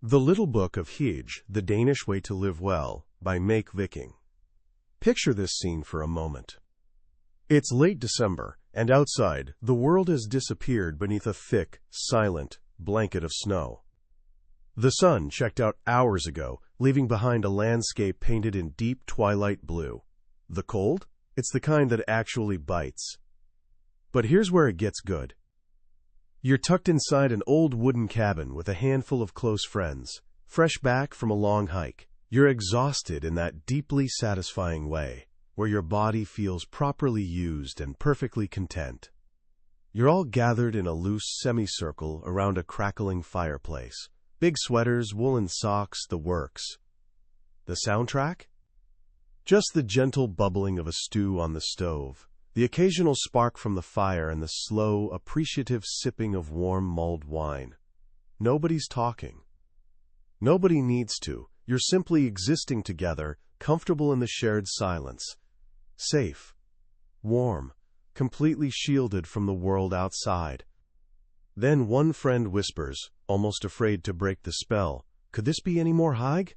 The Little Book of Hygge, The Danish Way to Live Well, by Meik Wiking. Picture this scene for a moment. It's late December, and outside, the world has disappeared beneath a thick, silent blanket of snow. The sun checked out hours ago, leaving behind a landscape painted in deep twilight blue. The cold? It's the kind that actually bites. But here's where it gets good. You're tucked inside an old wooden cabin with a handful of close friends, fresh back from a long hike. You're exhausted in that deeply satisfying way, where your body feels properly used and perfectly content. You're all gathered in a loose semicircle around a crackling fireplace. Big sweaters, woolen socks, the works. The soundtrack? Just the gentle bubbling of a stew on the stove, the occasional spark from the fire, and the slow, appreciative sipping of warm mulled wine. Nobody's talking. Nobody needs to. You're simply existing together, comfortable in the shared silence. Safe, warm, completely shielded from the world outside. Then one friend whispers, almost afraid to break the spell, "Could this be any more Hygge?"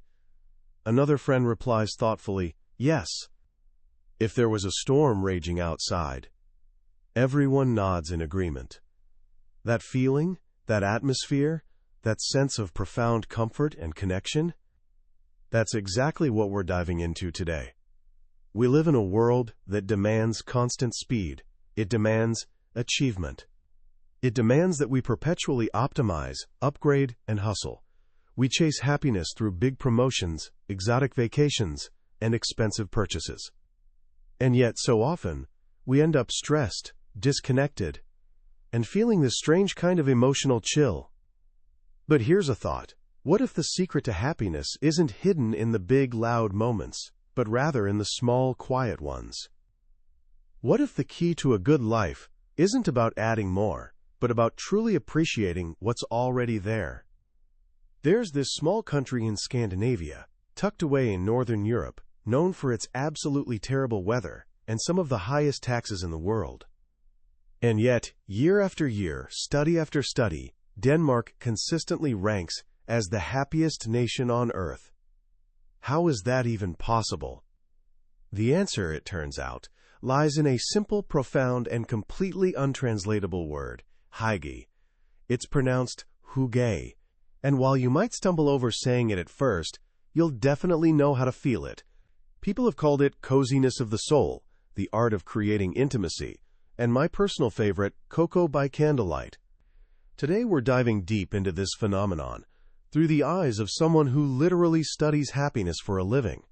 Another friend replies thoughtfully, "Yes." If there was a storm raging outside, everyone nods in agreement. That feeling, that atmosphere, that sense of profound comfort and connection, that's exactly what we're diving into today. We live in a world that demands constant speed. It demands achievement. It demands that we perpetually optimize, upgrade, and hustle. We chase happiness through big promotions, exotic vacations, and expensive purchases. And yet, so often, we end up stressed, disconnected, and feeling this strange kind of emotional chill. But here's a thought. What if the secret to happiness isn't hidden in the big, loud moments, but rather in the small, quiet ones? What if the key to a good life isn't about adding more, but about truly appreciating what's already there? There's this small country in Scandinavia, tucked away in Northern Europe, known for its absolutely terrible weather and some of the highest taxes in the world. And yet, year after year, study after study, Denmark consistently ranks as the happiest nation on earth. How is that even possible? The answer, it turns out, lies in a simple, profound, and completely untranslatable word, Hygge. It's pronounced hygge, and while you might stumble over saying it at first, you'll definitely know how to feel it. People have called it coziness of the soul, the art of creating intimacy, and my personal favorite, cocoa by candlelight. Today we're diving deep into this phenomenon, through the eyes of someone who literally studies happiness for a living.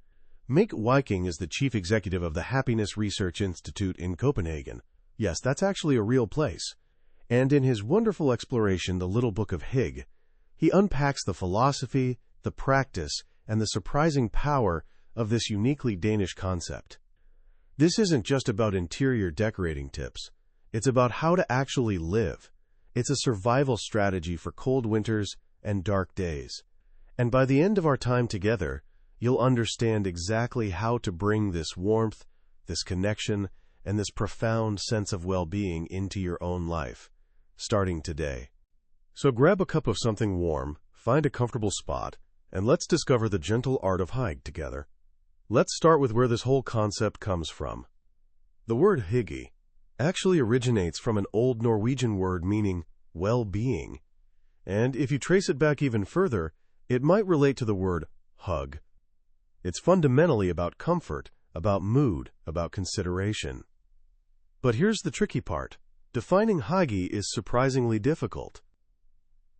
Meik Wiking is the chief executive of the Happiness Research Institute in Copenhagen. Yes, that's actually a real place. And in his wonderful exploration, The Little Book of Hygge, he unpacks the philosophy, the practice, and the surprising power of this uniquely Danish concept. This isn't just about interior decorating tips. It's about how to actually live. It's a survival strategy for cold winters and dark days. And by the end of our time together, you'll understand exactly how to bring this warmth, this connection, and this profound sense of well-being into your own life, starting today. So grab a cup of something warm, find a comfortable spot, and let's discover the gentle art of Hygge together. Let's start with where this whole concept comes from. The word hygge actually originates from an old Norwegian word meaning well-being. And if you trace it back even further, it might relate to the word hug. It's fundamentally about comfort, about mood, about consideration. But here's the tricky part. Defining hygge is surprisingly difficult.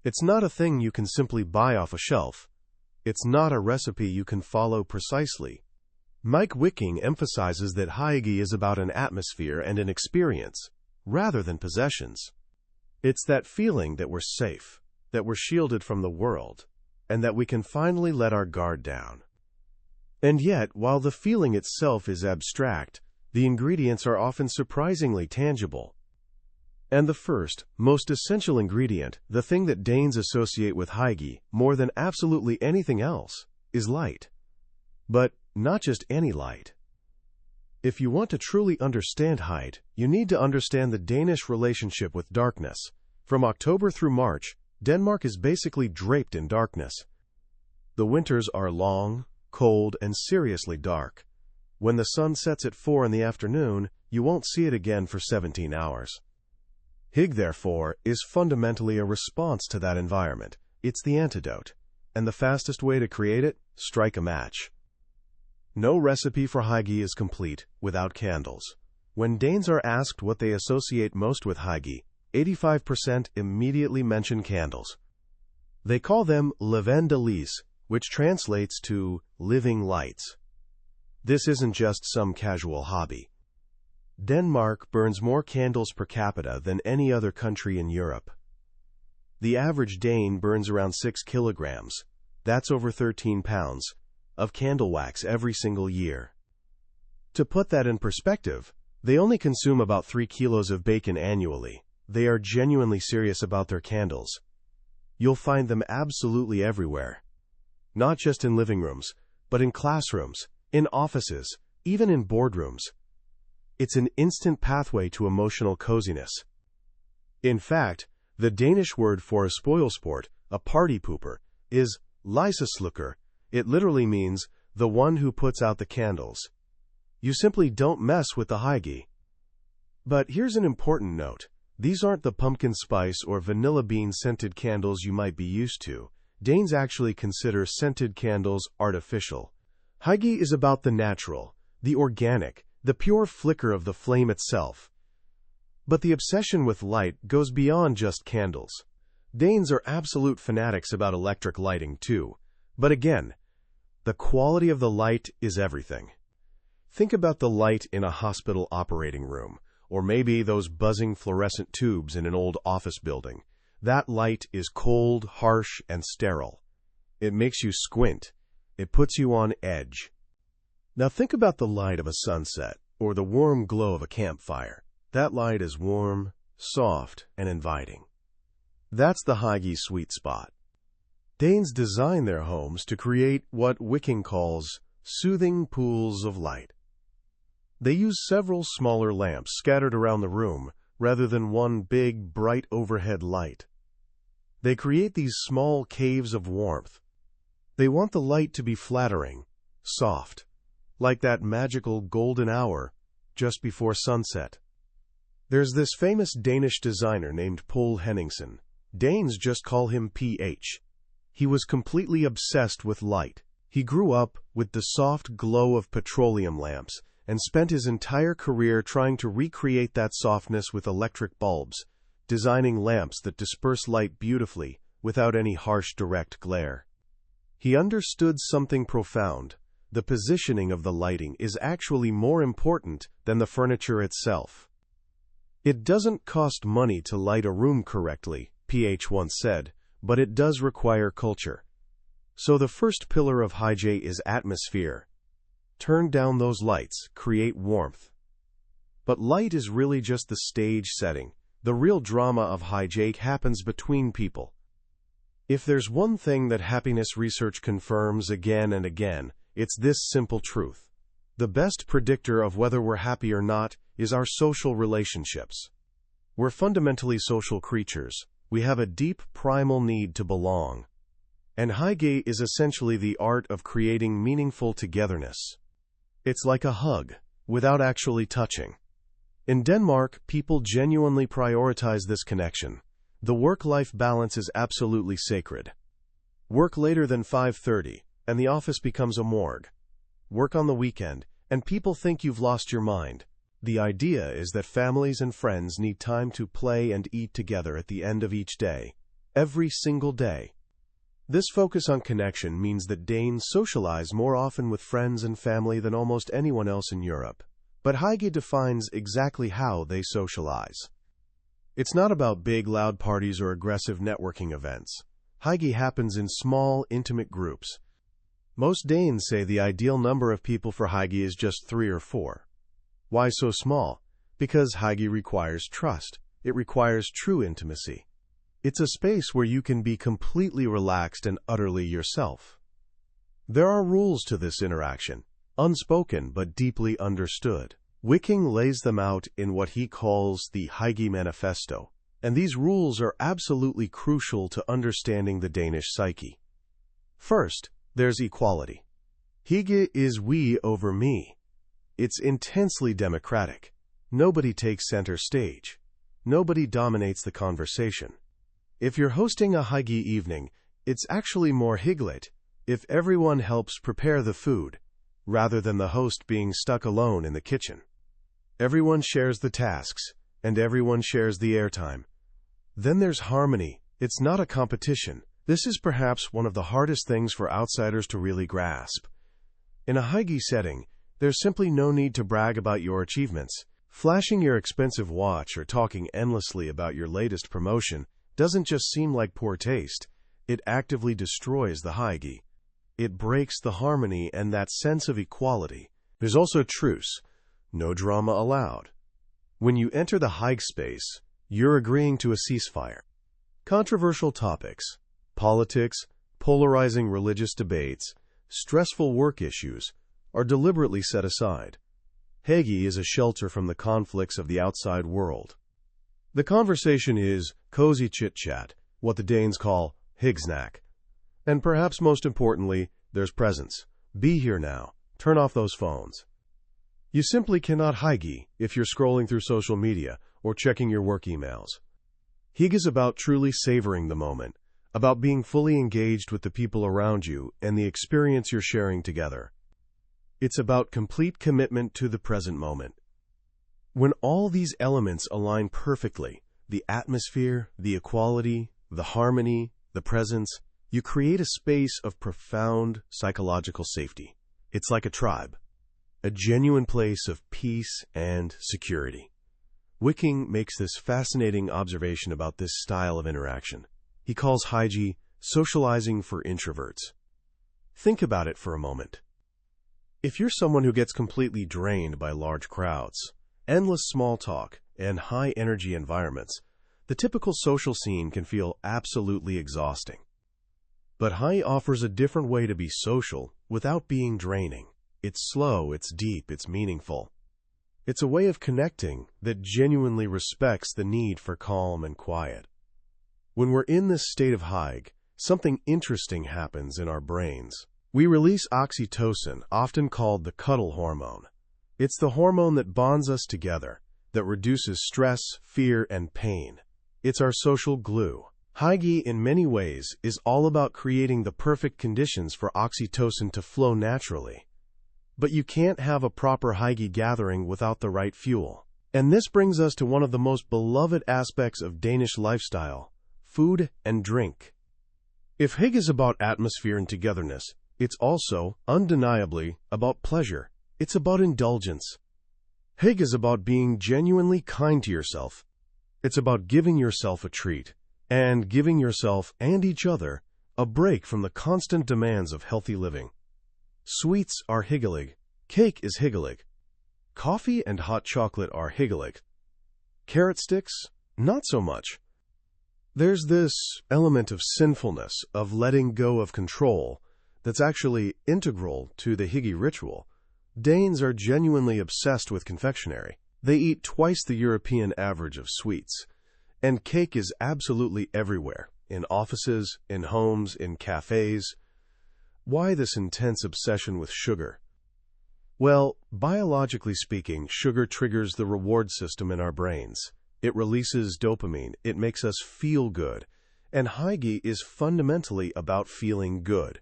It's not a thing you can simply buy off a shelf. It's not a recipe you can follow precisely. Meik Wiking emphasizes that hygge is about an atmosphere and an experience, rather than possessions. It's that feeling that we're safe, that we're shielded from the world, and that we can finally let our guard down. And yet, while the feeling itself is abstract, the ingredients are often surprisingly tangible. And the first, most essential ingredient, the thing that Danes associate with hygge more than absolutely anything else, is light. But not just any light. If you want to truly understand Hygge, you need to understand the Danish relationship with darkness. From October through March, Denmark is basically draped in darkness. The winters are long, cold, and seriously dark. When the sun sets at 4 in the afternoon, you won't see it again for 17 hours. Hygge, therefore, is fundamentally a response to that environment. It's the antidote. And the fastest way to create it? Strike a match. No recipe for Hygge is complete without candles. When Danes are asked what they associate most with Hygge, 85% immediately mention candles. They call them levende lys, which translates to living lights. This isn't just some casual hobby. Denmark burns more candles per capita than any other country in Europe. The average Dane burns around 6 kilograms, that's over 13 pounds, of candle wax every single year. To put that in perspective, they only consume about 3 kilos of bacon annually. They are genuinely serious about their candles. You'll find them absolutely everywhere. Not just in living rooms, but in classrooms, in offices, even in boardrooms. It's an instant pathway to emotional coziness. In fact, the Danish word for a spoilsport, a party pooper, is lyseslukker. It literally means the one who puts out the candles. You simply don't mess with the Hygge. But here's an important note. These aren't the pumpkin spice or vanilla bean scented candles you might be used to. Danes actually consider scented candles artificial. Hygge is about the natural, the organic, the pure flicker of the flame itself. But the obsession with light goes beyond just candles. Danes are absolute fanatics about electric lighting too. But again, the quality of the light is everything. Think about the light in a hospital operating room, or maybe those buzzing fluorescent tubes in an old office building. That light is cold, harsh, and sterile. It makes you squint. It puts you on edge. Now think about the light of a sunset, or the warm glow of a campfire. That light is warm, soft, and inviting. That's the Hygge sweet spot. Danes design their homes to create what Wiking calls soothing pools of light. They use several smaller lamps scattered around the room rather than one big, bright overhead light. They create these small caves of warmth. They want the light to be flattering, soft, like that magical golden hour just before sunset. There's this famous Danish designer named Poul Henningsen. Danes just call him PH. He was completely obsessed with light. He grew up with the soft glow of petroleum lamps and spent his entire career trying to recreate that softness with electric bulbs, designing lamps that disperse light beautifully without any harsh direct glare. He understood something profound. The positioning of the lighting is actually more important than the furniture itself. It doesn't cost money to light a room correctly, PH once said, but it does require culture. So the first pillar of Hygge is atmosphere. Turn down those lights, create warmth. But light is really just the stage setting. The real drama of Hygge happens between people. If there's one thing that happiness research confirms again and again, it's this simple truth. The best predictor of whether we're happy or not is our social relationships. We're fundamentally social creatures. We have a deep primal need to belong. And Hygge is essentially the art of creating meaningful togetherness. It's like a hug, without actually touching. In Denmark, people genuinely prioritize this connection. The work-life balance is absolutely sacred. Work later than 5:30, and the office becomes a morgue. Work on the weekend, and people think you've lost your mind. The idea is that families and friends need time to play and eat together at the end of each day, every single day. This focus on connection means that Danes socialize more often with friends and family than almost anyone else in Europe. But Hygge defines exactly how they socialize. It's not about big, loud parties or aggressive networking events. Hygge happens in small, intimate groups. Most Danes say the ideal number of people for Hygge is just 3 or 4. Why so small? Because Hygge requires trust. It requires true intimacy. It's a space where you can be completely relaxed and utterly yourself. There are rules to this interaction, unspoken but deeply understood. Wiking lays them out in what he calls the Hygge Manifesto, and these rules are absolutely crucial to understanding the Danish psyche. First, There's equality. Hygge is we over me. It's intensely democratic. Nobody takes center stage. Nobody dominates the conversation. If you're hosting a Hygge evening, it's actually more Hyggelit if everyone helps prepare the food, rather than the host being stuck alone in the kitchen. Everyone shares the tasks, and everyone shares the airtime. Then there's harmony. It's not a competition. This is perhaps one of the hardest things for outsiders to really grasp. In a Hygge setting, there's simply no need to brag about your achievements. Flashing your expensive watch or talking endlessly about your latest promotion doesn't just seem like poor taste. It actively destroys the Hygge. It breaks the harmony and that sense of equality. There's also truce. No drama allowed. When you enter the Hygge space, you're agreeing to a ceasefire. Controversial topics, politics, polarizing religious debates, stressful work issues are deliberately set aside. Hygge is a shelter from the conflicts of the outside world. The conversation is cozy chit-chat, what the Danes call hyggesnack. And perhaps most importantly, there's presence. Be here now. Turn off those phones. You simply cannot Hygge if you're scrolling through social media or checking your work emails. Hygge is about truly savoring the moment, about being fully engaged with the people around you and the experience you're sharing together. It's about complete commitment to the present moment. When all these elements align perfectly, the atmosphere, the equality, the harmony, the presence, you create a space of profound psychological safety. It's like a tribe, a genuine place of peace and security. Wiking makes this fascinating observation about this style of interaction. He calls Hygge socializing for introverts. Think about it for a moment. If you're someone who gets completely drained by large crowds, endless small talk, and high-energy environments, the typical social scene can feel absolutely exhausting. But Hygge offers a different way to be social without being draining. It's slow, it's deep, it's meaningful. It's a way of connecting that genuinely respects the need for calm and quiet. When we're in this state of Hygge, something interesting happens in our brains. We release oxytocin, often called the cuddle hormone. It's the hormone that bonds us together, that reduces stress, fear, and pain. It's our social glue. Hygge, in many ways, is all about creating the perfect conditions for oxytocin to flow naturally. But you can't have a proper Hygge gathering without the right fuel. And this brings us to one of the most beloved aspects of Danish lifestyle: food and drink. If Hygge is about atmosphere and togetherness, it's also, undeniably, about pleasure. It's about indulgence. Hygge is about being genuinely kind to yourself. It's about giving yourself a treat, and giving yourself and each other a break from the constant demands of healthy living. Sweets are hyggelig. Cake is hyggelig. Coffee and hot chocolate are hyggelig. Carrot sticks? Not so much. There's this element of sinfulness, of letting go of control, that's actually integral to the Hygge ritual. Danes are genuinely obsessed with confectionery. They eat twice the European average of sweets. And cake is absolutely everywhere, in offices, in homes, in cafes. Why this intense obsession with sugar? Well, biologically speaking, sugar triggers the reward system in our brains. It releases dopamine. It makes us feel good. And Hygge is fundamentally about feeling good.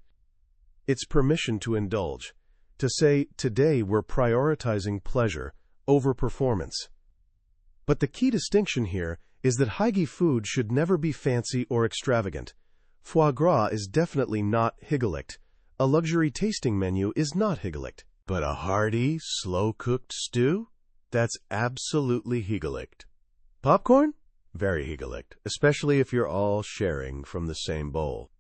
It's permission to indulge, to say, today we're prioritizing pleasure over performance. But the key distinction here is that Hygge food should never be fancy or extravagant. Foie gras is definitely not hyggelig. A luxury tasting menu is not hyggelig. But a hearty, slow-cooked stew? That's absolutely hyggelig. Popcorn? Very hyggelig, especially if you're all sharing from the same bowl.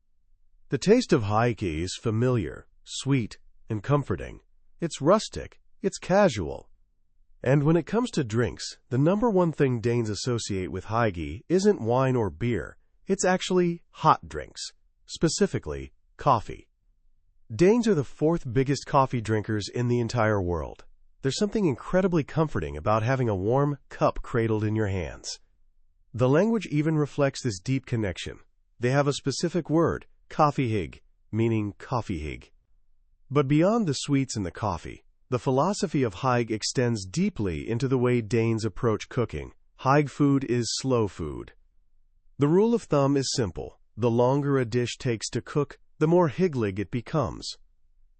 The taste of Hygge is familiar, sweet, and comforting. It's rustic. It's casual. And when it comes to drinks, the number one thing Danes associate with Hygge isn't wine or beer. It's actually hot drinks, specifically coffee. Danes are the fourth biggest coffee drinkers in the entire world. There's something incredibly comforting about having a warm cup cradled in your hands. The language even reflects this deep connection. They have a specific word, koffehygge, meaning coffee hygge. But beyond the sweets and the coffee, the philosophy of hygge extends deeply into the way Danes approach cooking. Hygge food is slow food. The rule of thumb is simple. The longer a dish takes to cook, the more hyggelig it becomes.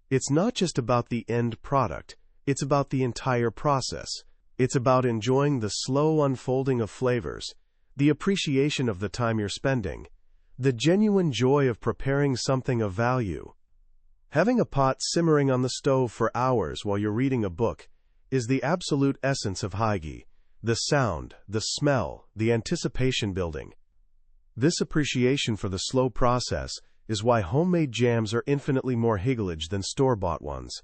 It's not just about the end product, it's about the entire process. It's about enjoying the slow unfolding of flavors, the appreciation of the time you're spending, the genuine joy of preparing something of value. Having a pot simmering on the stove for hours while you're reading a book is the absolute essence of hygge. The sound, the smell, the anticipation building. This appreciation for the slow process is why homemade jams are infinitely more hyggelig than store-bought ones.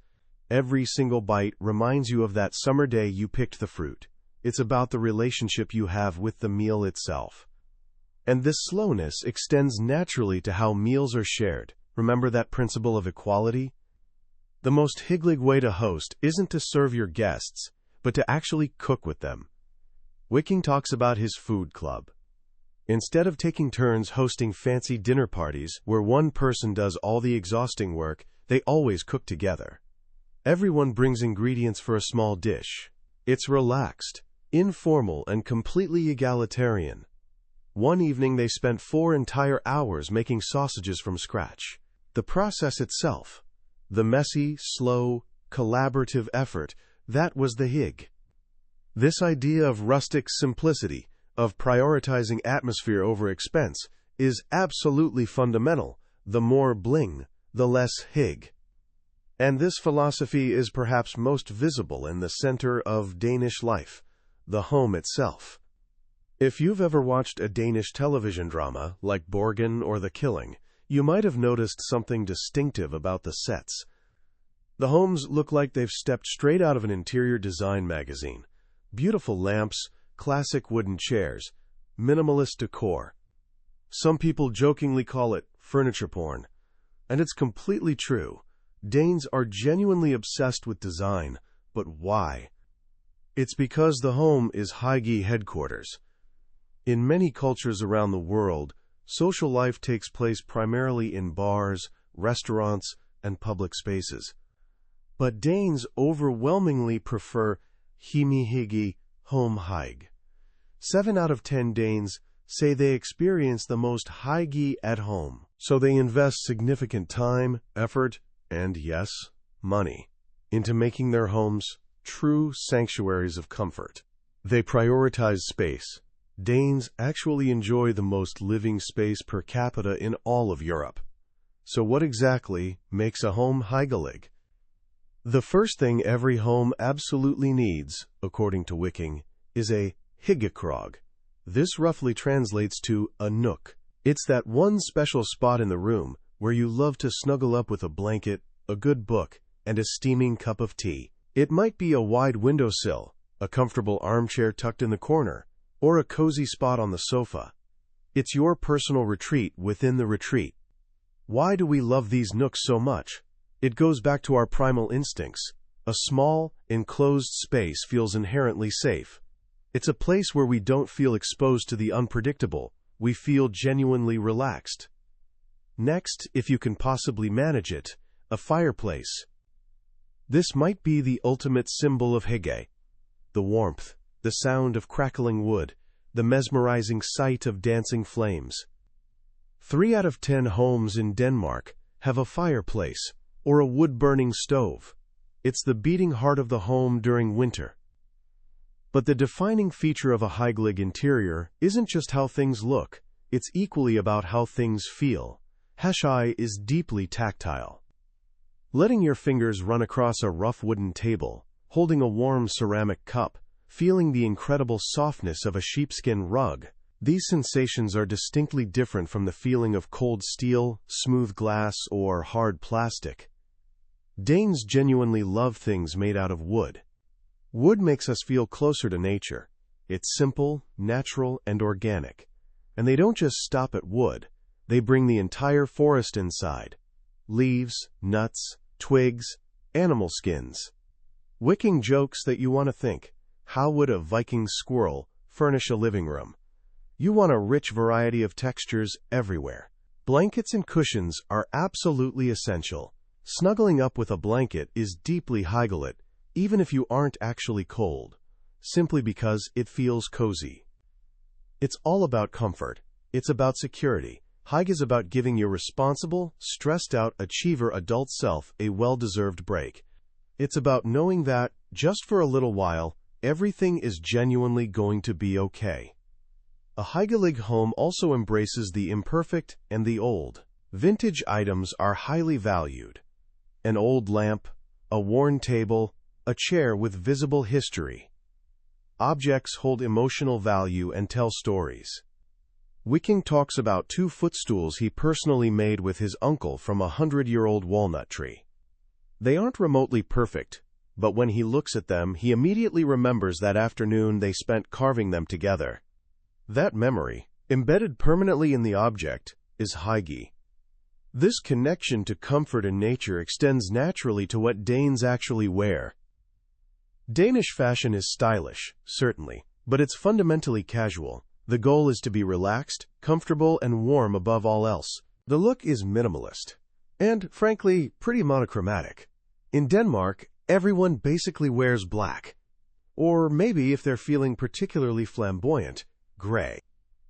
Every single bite reminds you of that summer day you picked the fruit. It's about the relationship you have with the meal itself. And this slowness extends naturally to how meals are shared. Remember that principle of equality? The most hyggelig way to host isn't to serve your guests, but to actually cook with them. Wiking talks about his food club. Instead of taking turns hosting fancy dinner parties where one person does all the exhausting work, they always cook together. Everyone brings ingredients for a small dish. It's relaxed, informal, and completely egalitarian. One evening they spent 4 entire hours making sausages from scratch. The process itself, the messy, slow, collaborative effort, that was the hygge. This idea of rustic simplicity, of prioritizing atmosphere over expense, is absolutely fundamental. The more bling, the less hygge. And this philosophy is perhaps most visible in the center of Danish life, the home itself. If you've ever watched a Danish television drama like Borgen or The Killing, you might have noticed something distinctive about the sets. The homes look like they've stepped straight out of an interior design magazine. Beautiful lamps, classic wooden chairs, minimalist decor. Some people jokingly call it furniture porn. And it's completely true. Danes are genuinely obsessed with design, but why? It's because the home is hygge headquarters. In many cultures around the world, social life takes place primarily in bars, restaurants, and public spaces. But Danes overwhelmingly prefer hjemmehygge, home hygge. 7 out of 10 Danes say they experience the most hygge at home, so they invest significant time, effort, and yes, money, into making their homes true sanctuaries of comfort. They prioritize space. Danes actually enjoy the most living space per capita in all of Europe. So what exactly makes a home hyggelig? The first thing every home absolutely needs, according to Wiking, is a hyggekrog. This roughly translates to a nook. It's that one special spot in the room where you love to snuggle up with a blanket, a good book, and a steaming cup of tea. It might be a wide windowsill, a comfortable armchair tucked in the corner, or a cozy spot on the sofa. It's your personal retreat within the retreat. Why do we love these nooks so much? It goes back to our primal instincts. A small, enclosed space feels inherently safe. It's a place where we don't feel exposed to the unpredictable. We feel genuinely relaxed. Next, if you can possibly manage it, a fireplace. This might be the ultimate symbol of hygge. The warmth, the sound of crackling wood, the mesmerizing sight of dancing flames. 3 out of 10 homes in Denmark have a fireplace or a wood-burning stove. It's the beating heart of the home during winter. But the defining feature of a hyggelig interior isn't just how things look, it's equally about how things feel. Hygge is deeply tactile. Letting your fingers run across a rough wooden table, holding a warm ceramic cup, feeling the incredible softness of a sheepskin rug. These sensations are distinctly different from the feeling of cold steel, smooth glass, or hard plastic. Danes genuinely love things made out of wood. Wood makes us feel closer to nature. It's simple, natural, and organic. And they don't just stop at wood. They bring the entire forest inside. Leaves, nuts, twigs, animal skins. Wiking jokes that you want to think, how would a Viking squirrel furnish a living room? You want a rich variety of textures everywhere. Blankets and cushions are absolutely essential. Snuggling up with a blanket is deeply Hygge, even if you aren't actually cold, simply because it feels cozy. It's all about comfort. It's about security. Hygge is about giving your responsible, stressed-out achiever adult self a well-deserved break. It's about knowing that, just for a little while, everything is genuinely going to be okay. A Hygge home also embraces the imperfect and the old. Vintage items are highly valued. An old lamp, a worn table, a chair with visible history. Objects hold emotional value and tell stories. Wiking talks about 2 footstools he personally made with his uncle from a 100-year-old walnut tree. They aren't remotely perfect, but when he looks at them, he immediately remembers that afternoon they spent carving them together. That memory, embedded permanently in the object, is Hygge. This connection to comfort and nature extends naturally to what Danes actually wear. Danish fashion is stylish, certainly, but it's fundamentally casual. The goal is to be relaxed, comfortable, and warm above all else. The look is minimalist, and, frankly, pretty monochromatic. In Denmark, everyone basically wears black. Or maybe, if they're feeling particularly flamboyant, gray.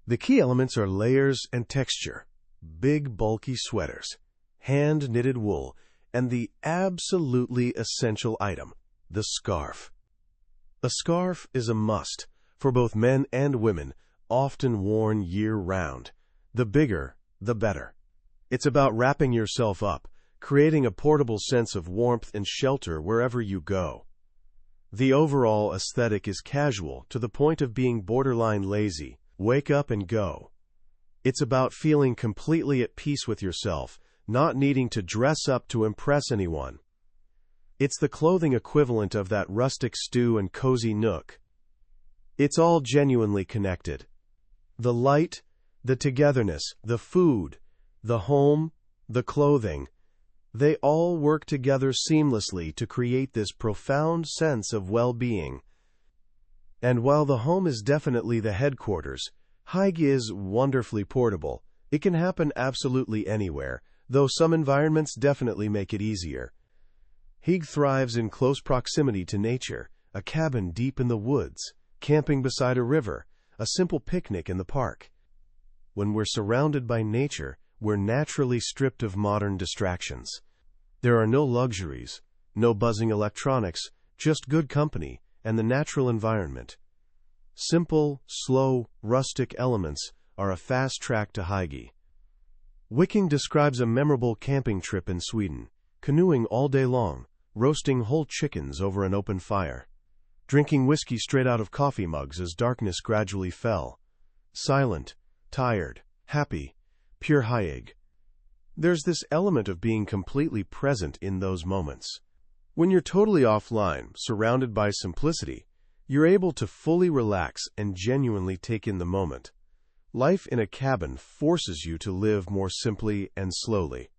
The key elements are layers and texture. Big, bulky sweaters, hand-knitted wool, and the absolutely essential item, the scarf. A scarf is a must, for both men and women, often worn year-round. The bigger, the better. It's about wrapping yourself up, creating a portable sense of warmth and shelter wherever you go. The overall aesthetic is casual to the point of being borderline lazy. Wake up and go. It's about feeling completely at peace with yourself, not needing to dress up to impress anyone. It's the clothing equivalent of that rustic stew and cozy nook. It's all genuinely connected. The light, the togetherness, the food, the home, the clothing, they all work together seamlessly to create this profound sense of well-being. And while the home is definitely the headquarters, Hygge is wonderfully portable. It can happen absolutely anywhere, though some environments definitely make it easier. Hygge thrives in close proximity to nature, a cabin deep in the woods, camping beside a river, a simple picnic in the park. When we're surrounded by nature, we're naturally stripped of modern distractions. There are no luxuries, no buzzing electronics, just good company and the natural environment. Simple, slow, rustic elements are a fast track to Hygge. Wiking describes a memorable camping trip in Sweden, canoeing all day long, roasting whole chickens over an open fire, drinking whiskey straight out of coffee mugs as darkness gradually fell. Silent, tired, happy, pure Hygge. There's this element of being completely present in those moments. When you're totally offline, surrounded by simplicity, you're able to fully relax and genuinely take in the moment. Life in a cabin forces you to live more simply and slowly.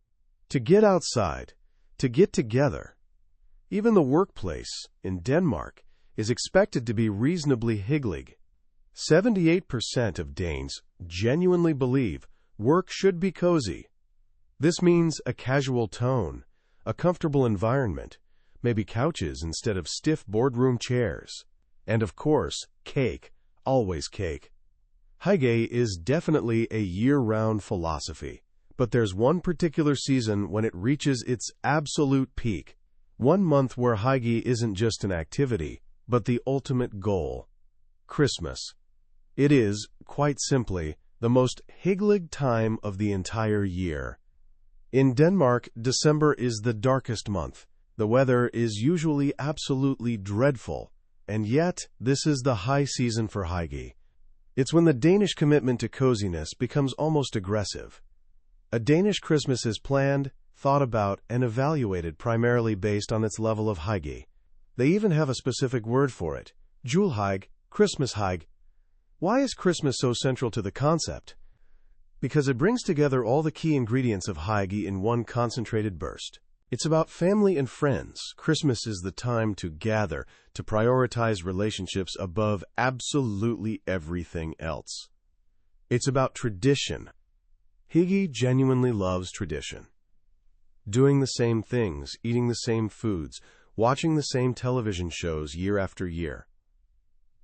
To get outside, to get together. Even the workplace, in Denmark, is expected to be reasonably Hygge. 78% of Danes genuinely believe work should be cozy. This means a casual tone, a comfortable environment, maybe couches instead of stiff boardroom chairs. And of course, cake, always cake. Hygge is definitely a year-round philosophy, but there's one particular season when it reaches its absolute peak. One month where Hygge isn't just an activity, but the ultimate goal. Christmas. It is, quite simply, the most Hygge time of the entire year. In Denmark, December is the darkest month. The weather is usually absolutely dreadful, and yet this is the high season for Hygge. It's when the Danish commitment to coziness becomes almost aggressive. A Danish Christmas is planned, thought about, and evaluated primarily based on its level of Hygge. They even have a specific word for it, julehygge, Christmas hygge. Why is Christmas so central to the concept? Because it brings together all the key ingredients of Hygge in one concentrated burst. It's about family and friends. Christmas is the time to gather, to prioritize relationships above absolutely everything else. It's about tradition. Hygge genuinely loves tradition. Doing the same things, eating the same foods, watching the same television shows year after year.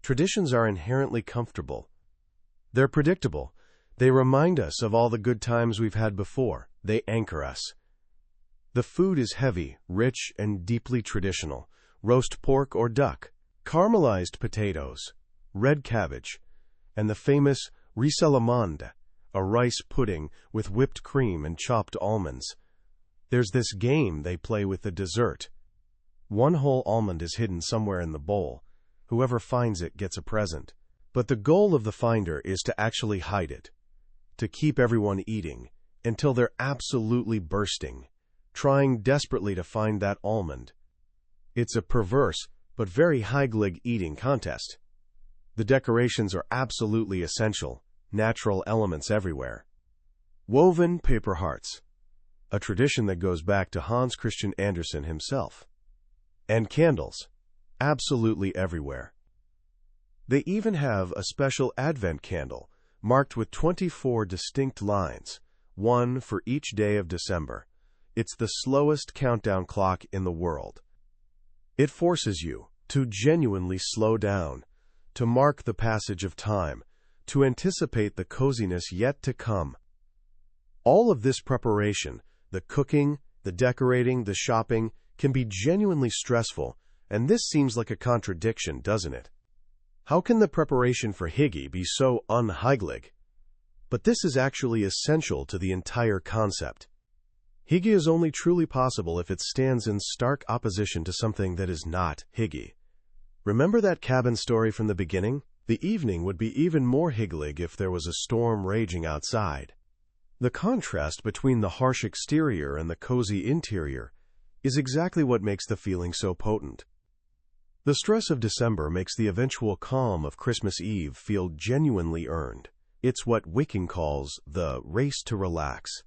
Traditions are inherently comfortable. They're predictable. They remind us of all the good times we've had before. They anchor us. The food is heavy, rich, and deeply traditional. Roast pork or duck, caramelized potatoes, red cabbage, and the famous risalamande, a rice pudding with whipped cream and chopped almonds. There's this game they play with the dessert. One whole almond is hidden somewhere in the bowl. Whoever finds it gets a present. But the goal of the finder is to actually hide it, to keep everyone eating until they're absolutely bursting, trying desperately to find that almond. It's a perverse but very Hygge eating contest. The decorations are absolutely essential, natural elements everywhere. Woven paper hearts, a tradition that goes back to Hans Christian Andersen himself. And candles, absolutely everywhere. They even have a special Advent candle, marked with 24 distinct lines, one for each day of December. It's the slowest countdown clock in the world. It forces you to genuinely slow down, to mark the passage of time, to anticipate the coziness yet to come. All of this preparation, the cooking, the decorating, the shopping, can be genuinely stressful, and this seems like a contradiction, doesn't it? How can the preparation for Hygge be so un-Hygge? But this is actually essential to the entire concept. Hygge is only truly possible if it stands in stark opposition to something that is not Hygge. Remember that cabin story from the beginning? The evening would be even more Hygge if there was a storm raging outside. The contrast between the harsh exterior and the cozy interior is exactly what makes the feeling so potent. The stress of December makes the eventual calm of Christmas Eve feel genuinely earned. It's what Wiking calls the race to relax.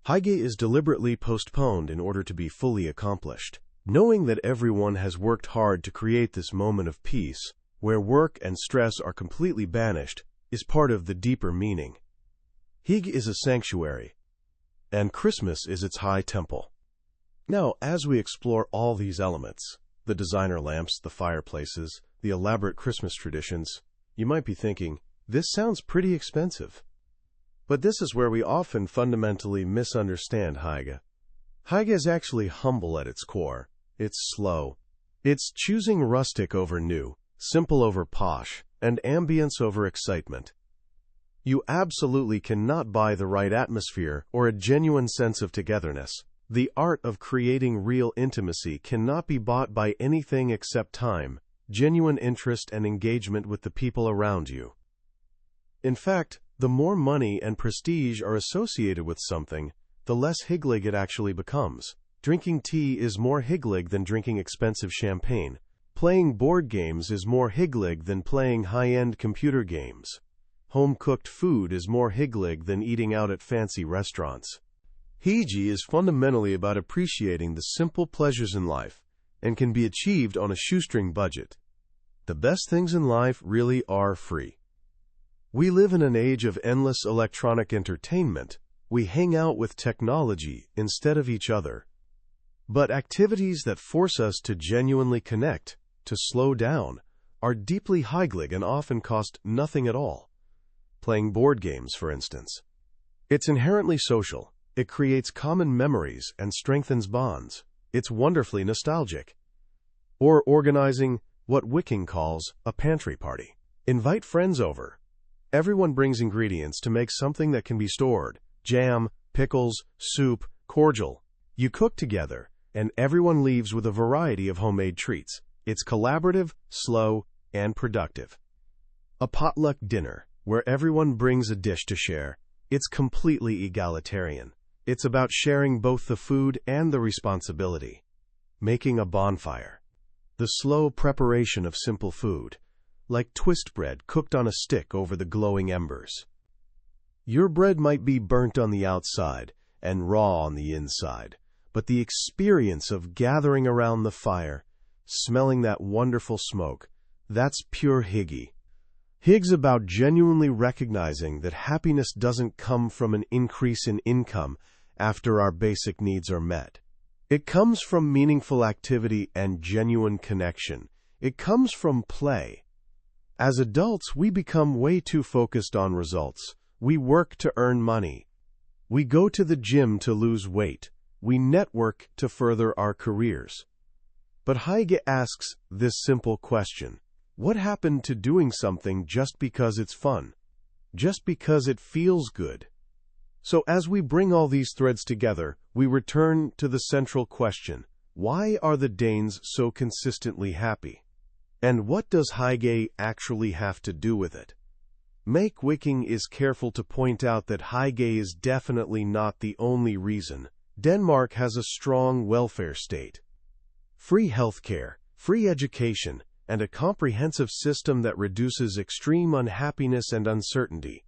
Hygge is deliberately postponed in order to be fully accomplished. Knowing that everyone has worked hard to create this moment of peace, where work and stress are completely banished, is part of the deeper meaning. Hygge is a sanctuary, and Christmas is its high temple. Now, as we explore all these elements, the designer lamps, the fireplaces, the elaborate Christmas traditions, you might be thinking, this sounds pretty expensive. But this is where we often fundamentally misunderstand Hygge. Hygge is actually humble at its core. It's slow. It's choosing rustic over new, simple over posh, and ambience over excitement. You absolutely cannot buy the right atmosphere or a genuine sense of togetherness. The art of creating real intimacy cannot be bought by anything except time, genuine interest, and engagement with the people around you. In fact, the more money and prestige are associated with something, the less Hygge it actually becomes. Drinking tea is more Hygge than drinking expensive champagne. Playing board games is more Hygge than playing high-end computer games. Home-cooked food is more Hygge than eating out at fancy restaurants. Hygge is fundamentally about appreciating the simple pleasures in life and can be achieved on a shoestring budget. The best things in life really are free. We live in an age of endless electronic entertainment. We hang out with technology instead of each other. But activities that force us to genuinely connect, to slow down, are deeply Hygge and often cost nothing at all. Playing board games, for instance. It's inherently social. It creates common memories and strengthens bonds. It's wonderfully nostalgic. Or organizing what Wiking calls a pantry party. Invite friends over. Everyone brings ingredients to make something that can be stored. Jam, pickles, soup, cordial. You cook together, and everyone leaves with a variety of homemade treats. It's collaborative, slow, and productive. A potluck dinner, where everyone brings a dish to share. It's completely egalitarian. It's about sharing both the food and the responsibility. Making a bonfire. The slow preparation of simple food, like twist bread cooked on a stick over the glowing embers. Your bread might be burnt on the outside and raw on the inside, but the experience of gathering around the fire, smelling that wonderful smoke, that's pure Hygge. Hygge's about genuinely recognizing that happiness doesn't come from an increase in income after our basic needs are met. It comes from meaningful activity and genuine connection. It comes from play. As adults, we become way too focused on results. We work to earn money. We go to the gym to lose weight. We network to further our careers. But Hygge asks this simple question: what happened to doing something just because it's fun? Just because it feels good? So as we bring all these threads together, we return to the central question: why are the Danes so consistently happy? And what does Hygge actually have to do with it? Meik Wiking is careful to point out that Hygge is definitely not the only reason. Denmark has a strong welfare state. Free healthcare, free education, and a comprehensive system that reduces extreme unhappiness and uncertainty.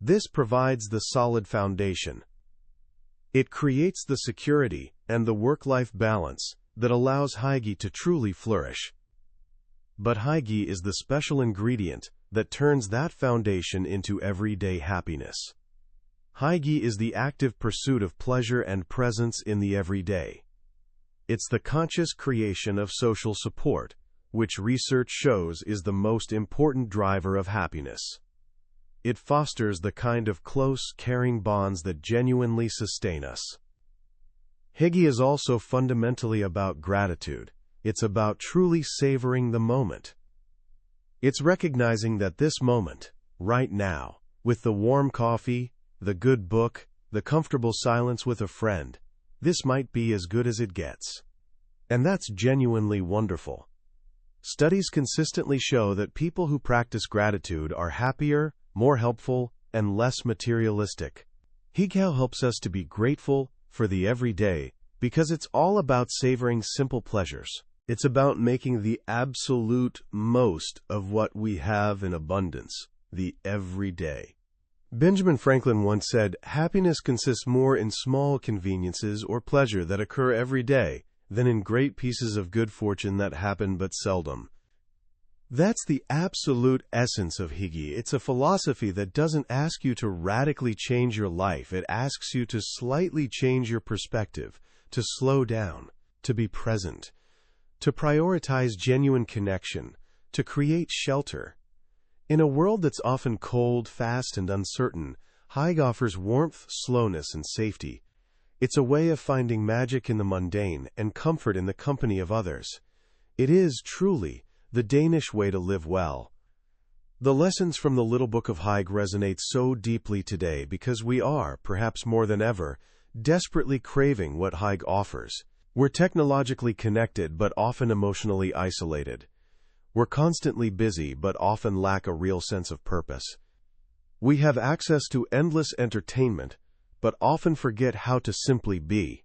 This provides the solid foundation. It creates the security and the work-life balance that allows Hygge to truly flourish. But Hygge is the special ingredient that turns that foundation into everyday happiness. Hygge is the active pursuit of pleasure and presence in the everyday. It's the conscious creation of social support, which research shows is the most important driver of happiness. It fosters the kind of close, caring bonds that genuinely sustain us. Hygge is also fundamentally about gratitude. It's about truly savoring the moment. It's recognizing that this moment, right now, with the warm coffee, the good book, the comfortable silence with a friend, this might be as good as it gets. And that's genuinely wonderful. Studies consistently show that people who practice gratitude are happier, more helpful, and less materialistic. Hygge helps us to be grateful for the everyday because it's all about savoring simple pleasures. It's about making the absolute most of what we have in abundance, the everyday. Benjamin Franklin once said, "Happiness consists more in small conveniences or pleasure that occur every day than in great pieces of good fortune that happen but seldom." That's the absolute essence of Hygge. It's a philosophy that doesn't ask you to radically change your life. It asks you to slightly change your perspective, to slow down, to be present, to prioritize genuine connection, to create shelter. In a world that's often cold, fast, and uncertain, Hygge offers warmth, slowness, and safety. It's a way of finding magic in the mundane and comfort in the company of others. It is, truly, the Danish way to live well. The lessons from the Little Book of Hygge resonate so deeply today because we are, perhaps more than ever, desperately craving what Hygge offers. We're technologically connected but often emotionally isolated. We're constantly busy but often lack a real sense of purpose. We have access to endless entertainment but often forget how to simply be.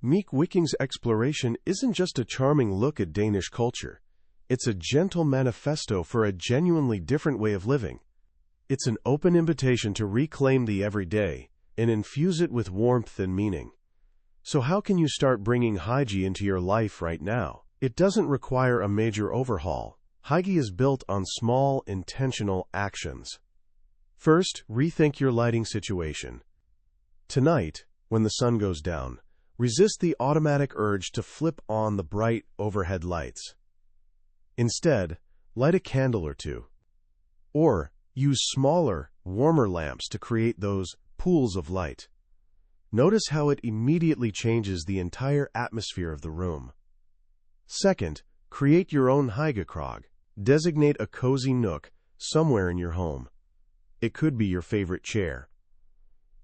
Meik Wiking's exploration isn't just a charming look at Danish culture. It's a gentle manifesto for a genuinely different way of living. It's an open invitation to reclaim the everyday and infuse it with warmth and meaning. So how can you start bringing Hygge into your life right now? It doesn't require a major overhaul. Hygge is built on small, intentional actions. First, rethink your lighting situation. Tonight, when the sun goes down, resist the automatic urge to flip on the bright overhead lights. Instead, light a candle or two. Or use smaller, warmer lamps to create those pools of light. Notice how it immediately changes the entire atmosphere of the room. Second, create your own Hyggekrog. Designate a cozy nook somewhere in your home. It could be your favorite chair.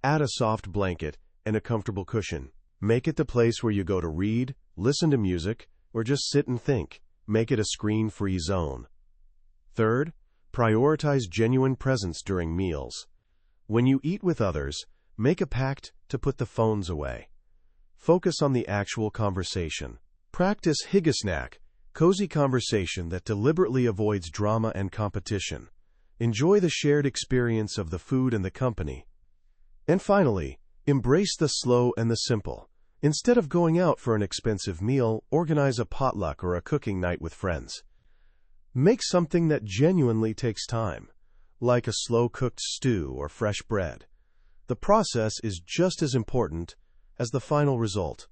Add a soft blanket and a comfortable cushion. Make it the place where you go to read, listen to music, or just sit and think. Make it a screen-free zone. Third, prioritize genuine presence during meals. When you eat with others, make a pact to put the phones away. Focus on the actual conversation. Practice hyggesnack, cozy conversation that deliberately avoids drama and competition. Enjoy the shared experience of the food and the company. And finally, embrace the slow and the simple. Instead of going out for an expensive meal, organize a potluck or a cooking night with friends. Make something that genuinely takes time, like a slow-cooked stew or fresh bread. The process is just as important as the final result.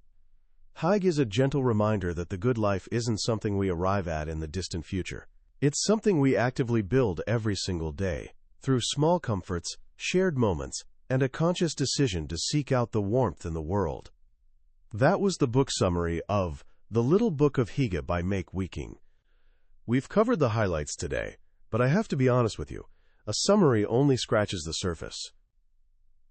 Hygge is a gentle reminder that the good life isn't something we arrive at in the distant future. It's something we actively build every single day, through small comforts, shared moments, and a conscious decision to seek out the warmth in the world. That was the book summary of The Little Book of Hygge by Meik Wiking. We've covered the highlights today, but I have to be honest with you, a summary only scratches the surface.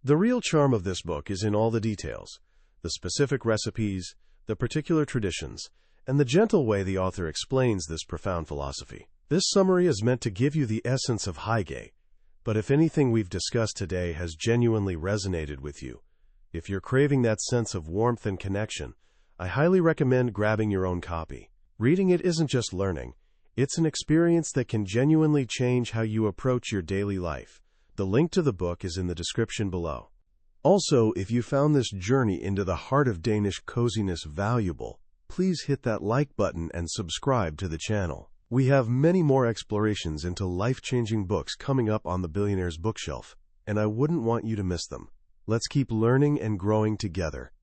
The real charm of this book is in all the details, the specific recipes, the particular traditions, and the gentle way the author explains this profound philosophy. This summary is meant to give you the essence of Hygge, but if anything we've discussed today has genuinely resonated with you, if you're craving that sense of warmth and connection, I highly recommend grabbing your own copy. Reading it isn't just learning, it's an experience that can genuinely change how you approach your daily life. The link to the book is in the description below. Also, if you found this journey into the heart of Danish coziness valuable, please hit that like button and subscribe to the channel. We have many more explorations into life-changing books coming up on the Billionaire's Bookshelf, and I wouldn't want you to miss them. Let's keep learning and growing together.